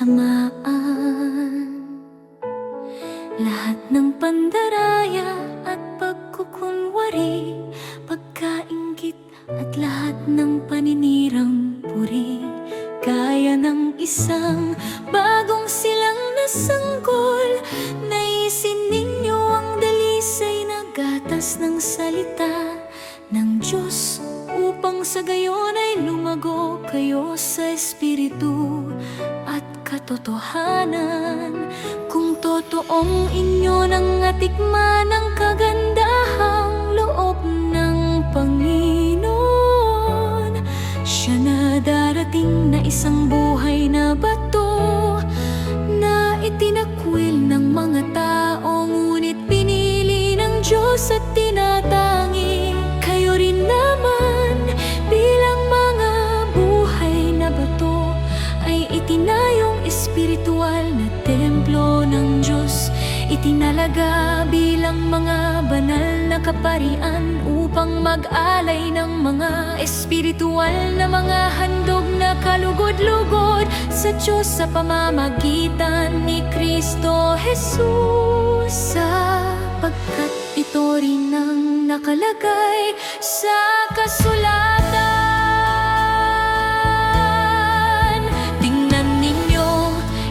kasamaan. Lahat ng pandaraya at pagkukunwari, pagkainggit at lahat ng paninirang puri, kaya ng isang bagong silang nasanggol. Naisin ninyo ang dalisay na gatas ng salita ng Diyos, upang sa gayon ay lumago kayo sa espiritu at katotohanan. Kung totoong inyo nang natikman ang kagandahang loob ng Panginoon, siya na darating na isang buhay na bato, na itinakwil ng mga tao, ngunit pinili ng Diyos at tinatangi. Kayo rin naman bilang mga buhay na bato ay itinayong espiritual na templo ng Diyos, itinalaga bilang mga banal na kaparian, upang mag-alay ng mga espiritual na mga handog na kalugod-lugod sa Diyos sa pamamagitan ni Kristo Jesus, sapagkat ito rin ang nakalagay sa kasulatan. Tingnan ninyo,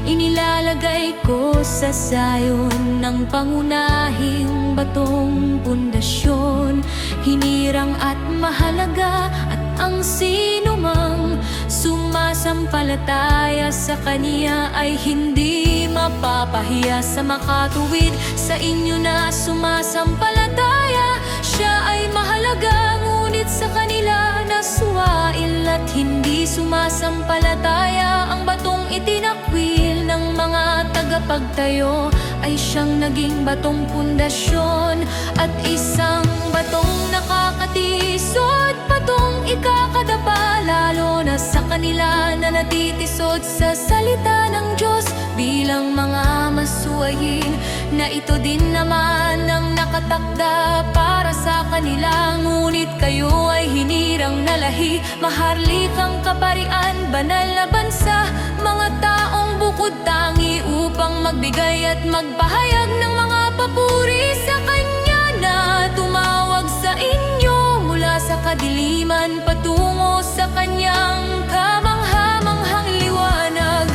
inilalagay ko sa Zion ng pangunahing batong pundasyon, hinirang at mahalaga, at ang sinumang sumasampalataya sa Kaniya ay hindi mapapahiya. Sa makatuwid sa inyo na sumasampalataya, siya ay mahalaga, ngunit sa kanila na suwail at hindi sumasampalataya, ang batong itinakwil ng mga tagapagtayo ay siyang naging batong pundasyon, at isang batong nakakatisod, batong ikakadapa, lalo na sa kanila na natitisod sa salita ng Diyos bilang mga masuwayin, na ito din naman ang nakatakda para sa kanila. Ngunit kayo ay hinirang na lahi, maharlikang kaparian, banal na bansa, mga taong bukod tangi, upang magbigay at magpahayag ng mga papuri sa Kanya na tumawag sa inyo mula sa kadiliman patungo sa Kanyang kamangha-manghang liwanag.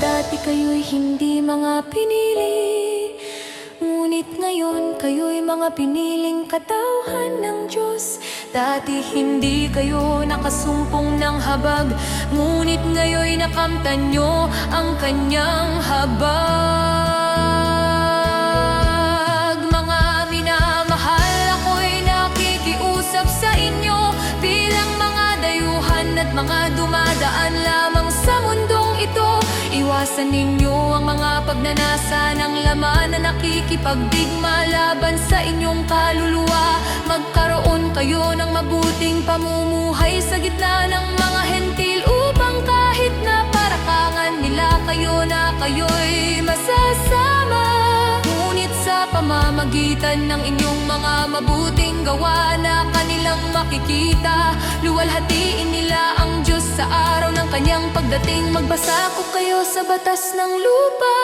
Dati kayo'y hindi mga pinili, ngunit ngayon kayo'y mga piniling katauhan ng Diyos. Dati hindi kayo nakasumpong ng habag, ngunit ngayoy nakamtan nyo ang Kanyang habag. Mga minamahal, ako'y nakikiusap sa inyo bilang mga dayuhan at mga dumadaan lamang sa mundong ito. Iwasan ninyo ang mga pagnanasa ng laman na nakikipagdigma laban sa inyong kaluluwa. Magkaroon kayo ng mabuting pamumuhay sa gitna ng mga hentil, upang kahit na parakangan nila kayo na kayo'y masasama. Ngunit sa pamamagitan ng inyong mga mabuting gawa na kanilang makikita, luwalhatiin nila ang Diyos sa araw ng Kanyang pagdating. Magbasakop kayo sa batas ng lupa,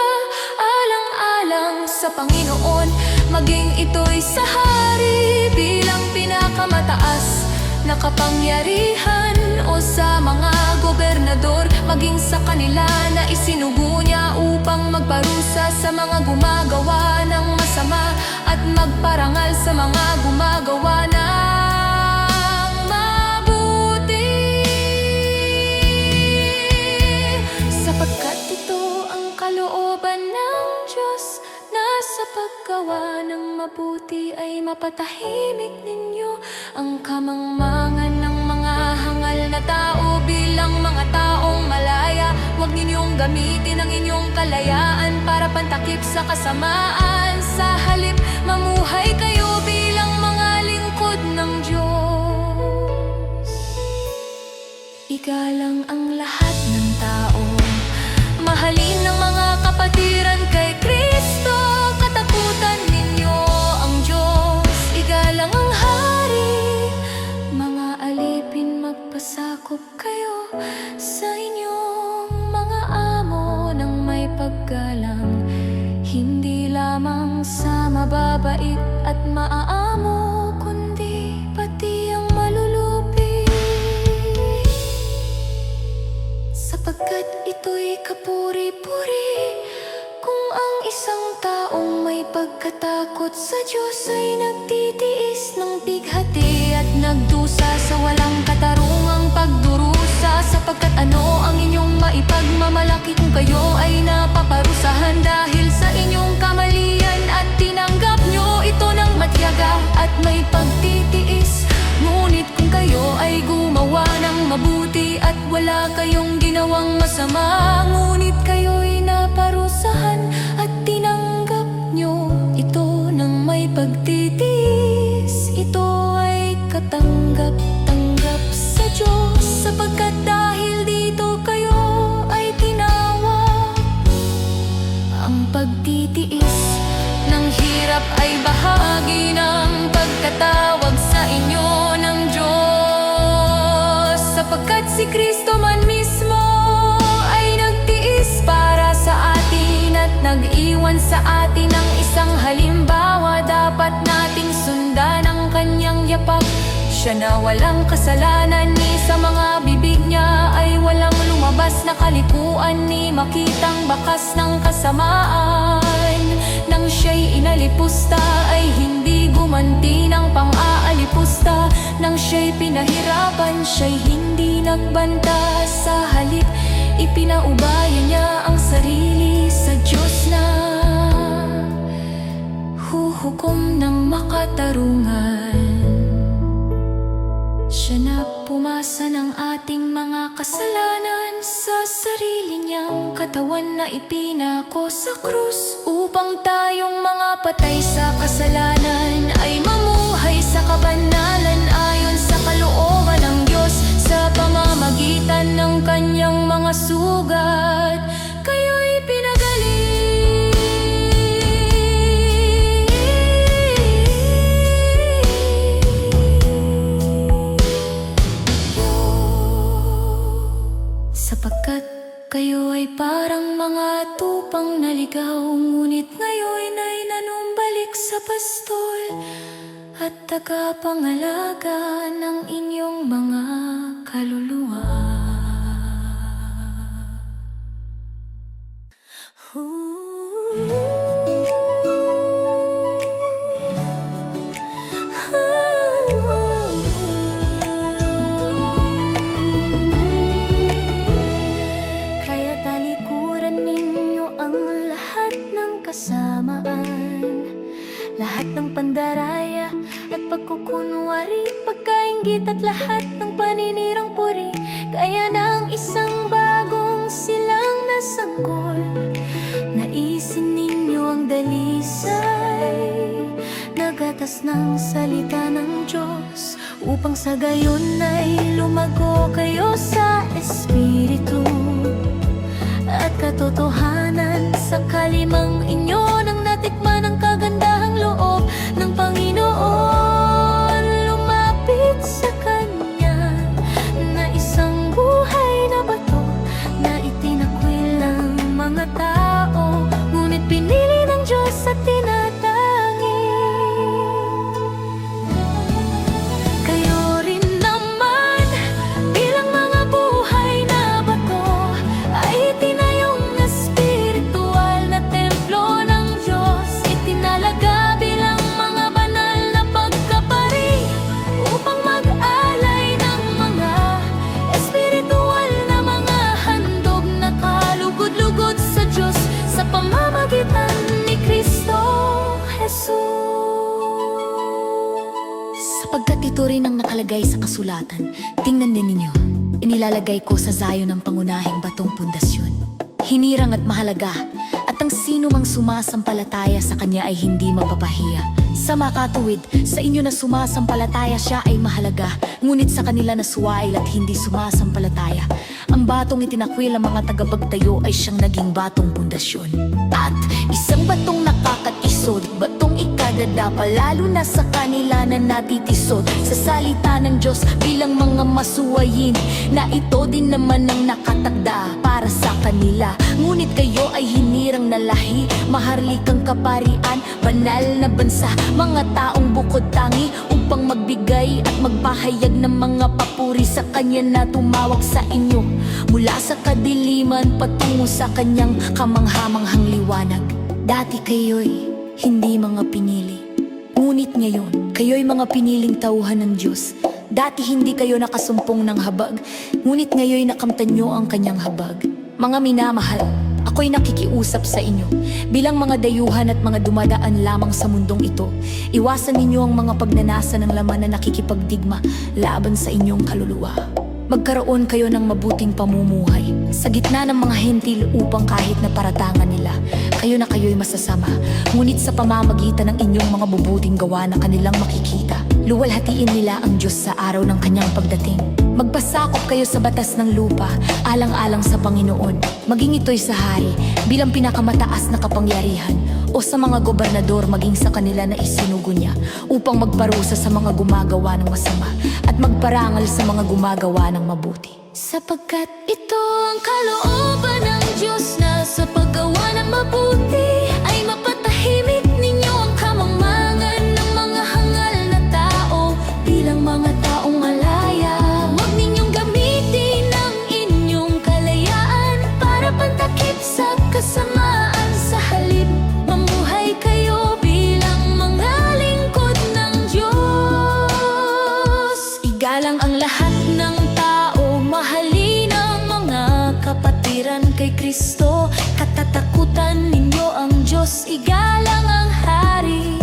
alang-alang sa Panginoon, maging ito'y sa hari bilang pinakamataas na kapangyarihan, o sa mga gobernador, maging sa kanila na isinugo niya upang magparusa sa mga gumagawa ng masama, at magparangal sa mga gumagawa ng mabuti, sapagkat ito ang kalooban ng Diyos, na sa paggawa ng mabuti ay mapatahimik ninyo ang kamangmangan ng mga hangal na tao bilang mga taong malaya. Huwag ninyong gamitin ang inyong kalayaan para pantakip sa kasamaan. Sa halip, mamuhay kayo bilang mga lingkod ng Diyos. Igalang ang lahat ng tao, mahalin ng mga kapatiran kay Kristo, katakutan ninyo ang Diyos. Igalang ang hari, mga alipin, magpasakop kayo sa inyong mga amo ng sa mababait at maaamo, kundi pati ang malulupi. Sapagkat ito'y kapuri-puri, kung ang isang taong may pagkatakot sa Diyos ay nagtitiis ng bighati at nagdusa sa walang katarungang pagdurusa. Sapagkat ano ang inyong maipagmamalaki kung kayo ay napaparusahan dahil sa inyong kamalian, at tinanggap nyo ito ng matyaga at may pagtitiis. Ngunit kung kayo ay gumawa ng mabuti at wala kayong ginawang masama, ngunit kayo'y naparusahan at tinanggap nyo ito ng may pagtitiis, ito ay katanggap-tanggap sa Diyos. Sapagkat dahil dito kayo ay tinawag, ang pagtitiis ng hirap ay bahagi ng pagkatawag sa inyo ng Diyos. Sapagkat si Kristo man mismo ay nagtiis para sa atin at nag-iwan sa atin ng isang halimbawa. Dapat nating sundan ang kanyang yapak. Siya na walang kasalanan, ni sa mga bibig niya ay walang lumabas na kalikuan, ni makitang bakas ng kasamaan. Nang siya'y inalipusta ay hindi gumanti ng pang-aalipusta. Nang siya'y pinahirapan, siya'y hindi nagbanta. Sa halip, ipinaubaya niya ang sarili sa Diyos na huhukom ng makatarungan. Siya na pumasa ng ating mga kasalanan sa sarili niyang katawan na ipinako sa krus, upang tayong mga patay sa kasalanan ay mamuhay sa kabanalan ayon sa kalooban ng Diyos. Sa pamamagitan ng kanyang mga sugat, kayo'y pinagaling. Sapagkat kayo ay parang mga tupang naligaw, ngunit ngayon ay nanumbalik sa pastol at tagapangalaga ng inyong mga kaluluwa. Kaya talikuran ninyo ang lahat ng kasamaan, lahat ng pandaraya at pagkukunwari, pagkainggit at lahat ng paninirang puri. Kaya ng isang bagong silang nasanggol, naisin ninyo ang dalisay na gatas ng salita ng Diyos, upang sa gayon ay lumago kayo sa Espiritu at katotohanan. Sa kalimang inyo nang natikman ang kagandahang loob ng Panginoon, lumapit sa Kanya na isang buhay na bato na itinakwil ng mga tao, ngunit pinili ng Diyos at tinatangi. Kayo rin naman bilang mga buhay na bato ay itinayong espiritual na templo ng Diyos, itinalaga bilang mga banal na pagkapari, upang mag-alay ng mga espiritual na mga handog na kalugod-lugod sa Diyos sa pamamagitan ni Kristo Jesus. Sapagkat ito rin ang nakalagay sa kasulatan, tingnan din ninyo, inilalagay ko sa Zion ang pangunahing batong pundasyon, hinirang at mahalaga, at ang sino mang sumasampalataya sa kanya ay hindi mapapahiya. Sa makatuwid, sa inyo na sumasampalataya siya ay mahalaga, ngunit sa kanila na suwail at hindi sumasampalataya, ang batong itinakwil ang mga tagapagtayo ay siyang naging batong pundasyon. At isang batong nakakaisod, batong nadadapa, lalo na sa kanila na natitisod sa salita ng Diyos bilang mga masuwayin, na ito din naman ang nakatagda para sa kanila. Ngunit kayo ay hinirang na lahi, maharlikang kaparian, banal na bansa, mga taong bukod tangi upang magbigay at magpahayag ng mga papuri sa Kanya na tumawag sa inyo mula sa kadiliman patungo sa Kanyang kamanghamanghang liwanag. Dati kayo'y hindi mga pinili, ngunit ngayon kayo'y mga piniling tauhan ng Diyos. Dati hindi kayo nakasumpong ng habag, ngunit ngayo'y nakamtan nyo ang Kanyang habag. Mga minamahal, ako'y nakikiusap sa inyo bilang mga dayuhan at mga dumadaan lamang sa mundong ito. Iwasan ninyo ang mga pagnanasa ng laman na nakikipagdigma laban sa inyong kaluluwa. Magkaroon kayo ng mabuting pamumuhay sa gitna ng mga hentil upang kahit na paratangan nila kayo'y masasama, ngunit sa pamamagitan ng inyong mga mabuting gawa na kanilang makikita, luwalhatiin nila ang Diyos sa araw ng Kanyang pagdating. Magpasakop kayo sa batas ng lupa, alang-alang sa Panginoon, maging ito'y sa hari bilang pinakamataas na kapangyarihan, o sa mga gobernador maging sa kanila na isinugo niya, upang magparusa sa mga gumagawa ng masama at magparangal sa mga gumagawa ng mabuti. Sapagkat ito ang kalooban ng Diyos na sa paggawa ng mabuti ay mapatahimik ninyo ang kamangmangan ng mga hangal na tao bilang mga taong malaya. Huwag ninyong gamitin ang inyong kalayaan para pantakip sa kasamaan. Sa halip, mamuhay kayo bilang mga lingkod ng Diyos. Igalang ang lahat ng tao, mahalin ang mga kapatiran kay Kristo. Katatakutan ninyo ang Diyos, igalang ang hari.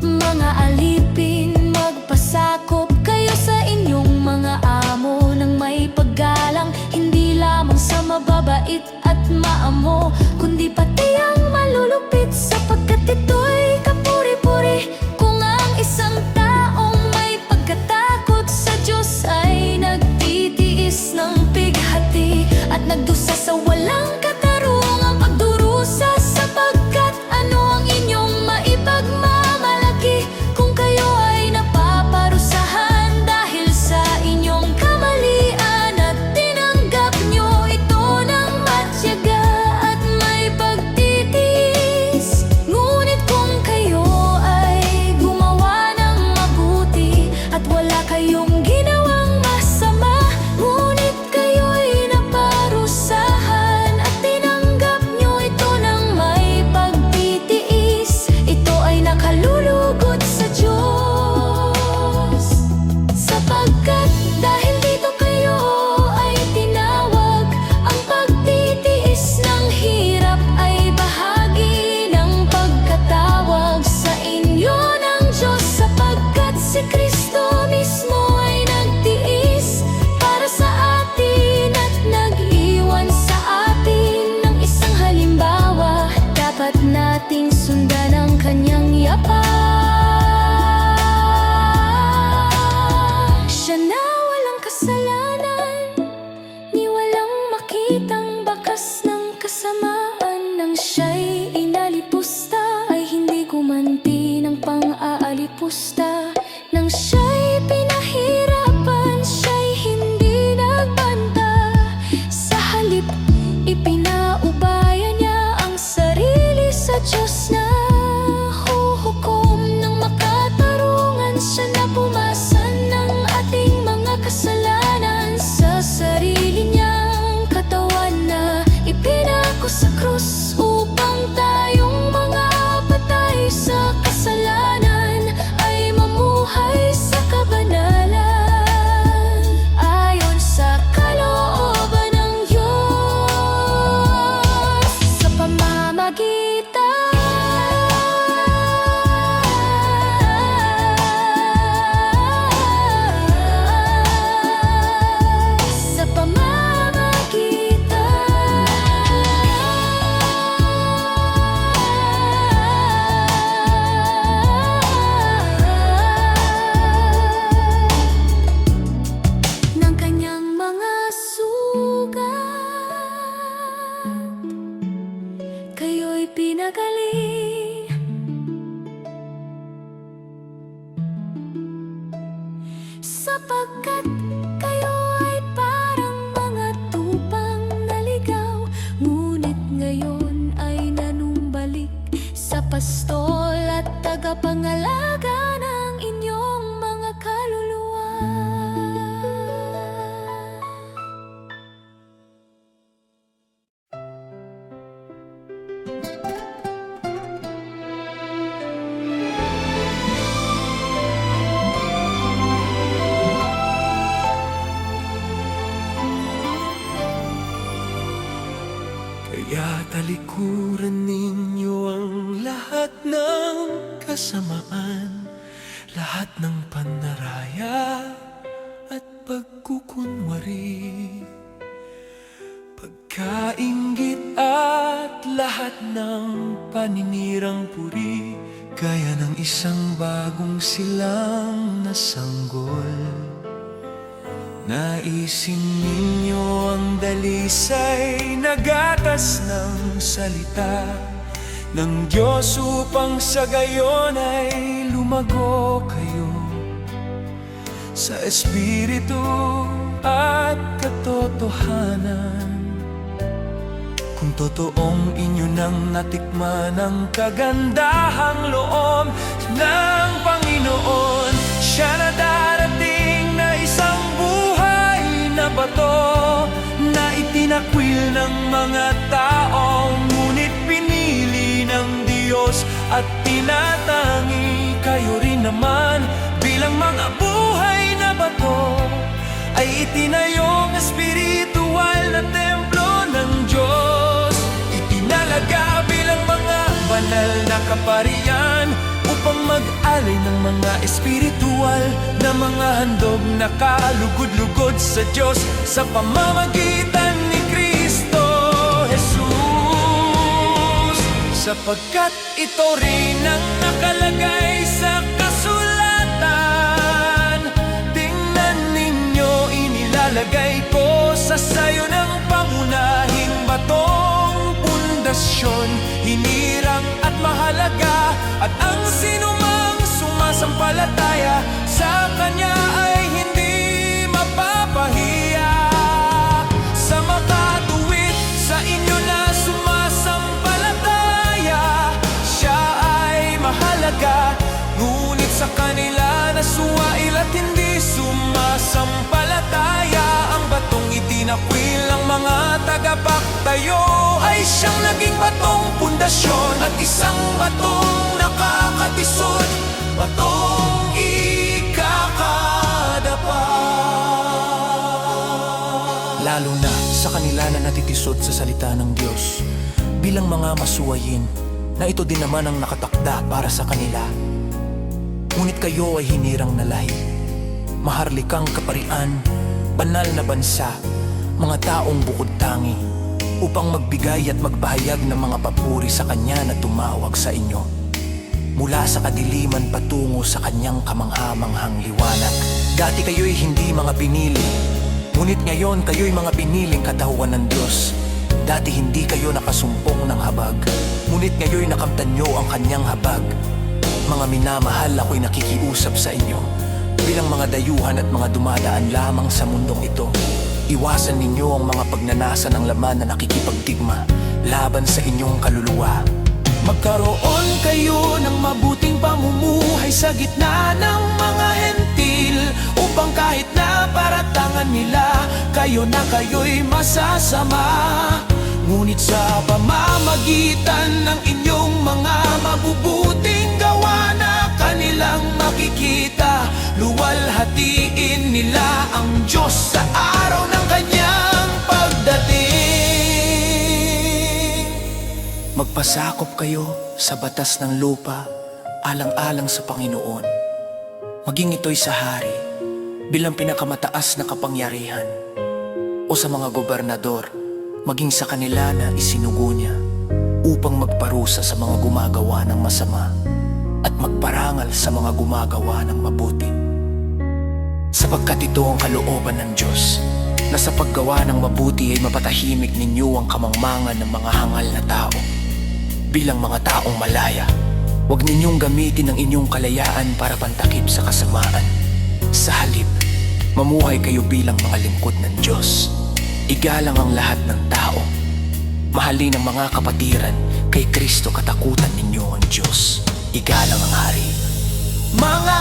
Mga alipin, magpasakop kayo sa inyong mga amo ng may paggalang, hindi lamang sa mababait at maamo, kundi pati ang malulupit, sapagkat ito'y kapuri-puri. Kung ang isang taong may pagkatakot sa Diyos ay nagtitiis ng pighati at nagdusa sa walang katarungang pagdurusa, sapagkat ano ang inyong maipagmamalaki kung kayo ay napaparusahan dahil sa inyong kamalian at tinanggap nyo ito ng matyaga at may pagtitiis. Ngunit kung kayo ay gumawa ng mabuti at wala kayong ginawang masama, ngunit kayo'y naparusahan at tinanggap nyo ito ng may pagtitiis, ito ay nakalulugod sa Diyos. Sapagkat dahil dito kayo ay tinawag, ang pagtitiis ng hirap ay bahagi ng pagkatawag sa inyo ng Diyos. Sapagkat si Kristo mismo ay nagtiis para sa atin at nag-iwan sa atin ng isang halimbawa, dapat nating sundan ang Kanyang yapak. Siya na walang kasalanan, ni walang makitang bakas ng kasamaan. Nang siya'y inalipusta ay hindi gumanti ng pang-aalipusta. Nang siya'y pinahirapan, siya'y hindi nagbanta. Sa halip, ipinaubaya niya ang sarili sa Diyos na huhukom ng makatarungan. Siya na pumasan ng ating mga kasalanan sa sarili niyang katawan na ipinako sa krus, upang tayong mga patay sa kasalanan ay mamuhay sa kabanalan ayon sa kalooban ng Diyos. Sa ng kanyang mga sugat, kayo'y pinagaling. sapagkat kayo ay parang mga tupang naligaw. Ngunit ngayon ay nanumbalik sa pastol at tagapangalaga ng inyong mga kaluluwa. Kaya talikuran ninyo ang lahat ng kasamaan, lahat ng pandaraya at pagkukunwari, pagkainggit at lahat ng paninirang puri, gaya ng isang bagong silang nasanggol. Naisin ninyo ang dalisay na gatas ng salita ng Diyos upang sa gayon ay lumago kayo sa espiritu at katotohanan. Kung totoong inyo nang natikman ang kagandahang loob ng Panginoon, siya na darating na isang buhay na bato na itinakwil ng mga taong ngunit pinili ng Diyos at tinatangi. Kayo rin naman bilang mga buhay na bato ay itinayong espiritual na templo ng Diyos, itinalaga bilang mga banal na kaparian upang mag-alay ng mga espiritual na mga handog na kalugod-lugod sa Diyos sa pamamagitan ni Kristo Jesus. Sapagkat ito rin ang nakalagay sa kasulatan, tingnan ninyo, inilalagay ko sa sayo ng pangunahing batong pundasyon, hinirang at mahalaga, at ang sinumang sumasampalataya sa Kanya ay hindi mapapahiya. Sa makatuwid sa inyo na sumasampalataya, siya ay mahalaga. Ngunit sa kanila na suwail at hindi sumasampalataya, ang batong itinakwil ng mga tagapagtayo ay siyang naging batong pundasyon at isang batong nakakatisod, batong ikakadapa. Lalo na sa kanila na natitisod sa salita ng Diyos, bilang mga masuwayin na ito din naman ang nakatakda para sa kanila. Ngunit kayo ay hinirang na lahi, maharlikang kaparian, banal na bansa, mga taong bukod tangi, upang magbigay at magpahayag ng mga papuri sa Kanya na tumawag sa inyo mula sa kadiliman patungo sa Kanyang kamangha-manghang liwanag. Dati kayo'y hindi mga pinili, ngunit ngayon kayo'y mga piniling katauhan ng Diyos. Dati hindi kayo nakasumpong ng habag, ngunit ngayo'y nakamtan nyo ang Kanyang habag. Mga minamahal, ako'y nakikiusap sa inyo bilang mga dayuhan at mga dumadaan lamang sa mundong ito. Iwasan ninyo ang mga pagnanasa ng laman na nakikipagdigma laban sa inyong kaluluwa. Magkaroon kayo ng mabuting pamumuhay sa gitna ng mga hentil, upang kahit na paratangan nila kayo na kayo'y masasama, ngunit sa pamamagitan ng inyong mga mabubuting gawa na kanilang makikita, luwalhatiin nila ang Diyos sa araw ng Kanyang pagdating. Magpasakop kayo sa batas ng lupa, alang-alang sa Panginoon, maging ito'y sa hari bilang pinakamataas na kapangyarihan, o sa mga gobernador, maging sa kanila na isinugo niya, upang magparusa sa mga gumagawa ng masama at magparangal sa mga gumagawa ng mabuti. Sapagkat ito ang kalooban ng Diyos, na sa paggawa ng mabuti ay mapatahimik ninyo ang kamangmangan ng mga hangal na tao. Bilang mga taong malaya, huwag ninyong gamitin ang inyong kalayaan para pantakip sa kasamaan. Sa halip, Mamuhay kayo bilang mga lingkod ng Diyos. Igalang ang lahat ng tao. Mahalin ang mga kapatiran, kay Kristo katakutan ninyo ang Diyos. Igalang ang hari. Mga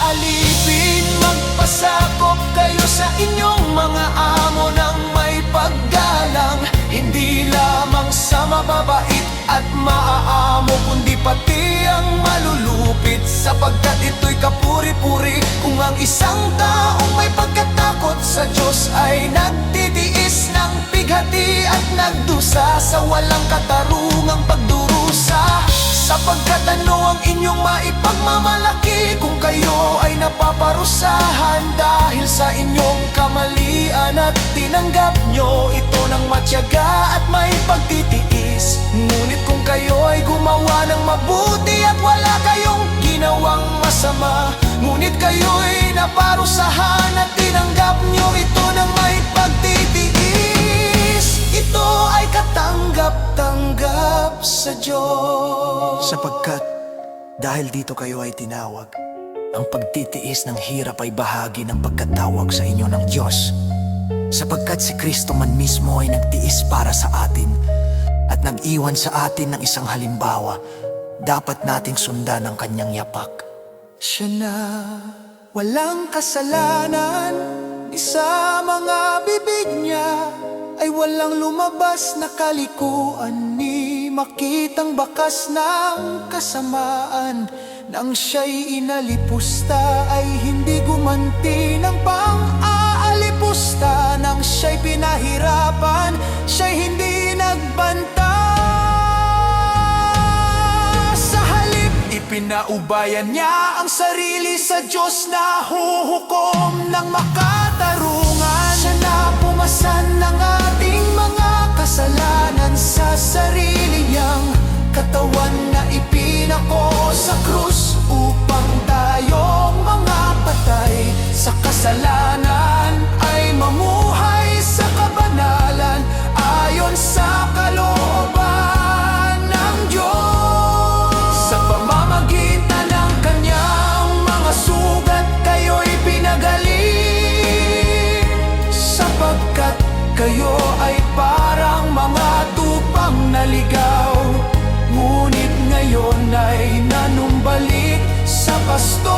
alipin, magpasakop kayo sa inyong mga amo ng may paggalang. Hindi lamang sa mababait at maaamo, kundi pati ang malulupit, sapagkat ito'y kapuri-puri kung ang isang taong may pagkatakot sa Diyos ay nagtitiis ng pighati at nagdusa sa walang katarungang pagdurusa. Sapagkat ano ang inyong maipagmamalaki kung kayo ay napaparusahan dahil sa inyong kamalian, at tinanggap nyo ito ng matyaga at may pagtitiis. Ngunit kung kayo ay gumawa ng mabuti at wala kayong ginawang masama, ngunit kayo'y naparusahan at tinanggap nyo ito ng may pagtitiis, ito ay katanggap-tanggap sa Diyos. Sapagkat dahil dito kayo ay tinawag, ang pagtitiis ng hirap ay bahagi ng pagkatawag sa inyo ng Diyos. Sapagkat si Kristo man mismo ay nagtiis para sa atin at nag-iwan sa atin ng isang halimbawa, dapat nating sundan ang kanyang yapak. Siya na walang kasalanan, sa mga bibig niya ay walang lumabas na kalikuan, ni makitang bakas ng kasamaan. Nang siya'y inalipusta ay hindi gumanti ng pang-aalipusta. Nang siya'y pinahirapan, siya'y hindi nagbanta. Sa halip, ipinaubayan niya ang sarili sa Diyos na huhukom ng makatarungan. Siya na pumasan ng ating mga kasalanan sa sarili niyang katawan na ipinako sa krus, upang tayong mga patay sa kasalanan ay mamuhay sa kabanalan ayon sa kalooban ng Diyos. Sa pamamagitan ng kanyang mga sugat kayo'y pinagaling, sapagkat kayo ay parang mga tupang naligaw, ngunit ngayon ay nanumbalik sa pasto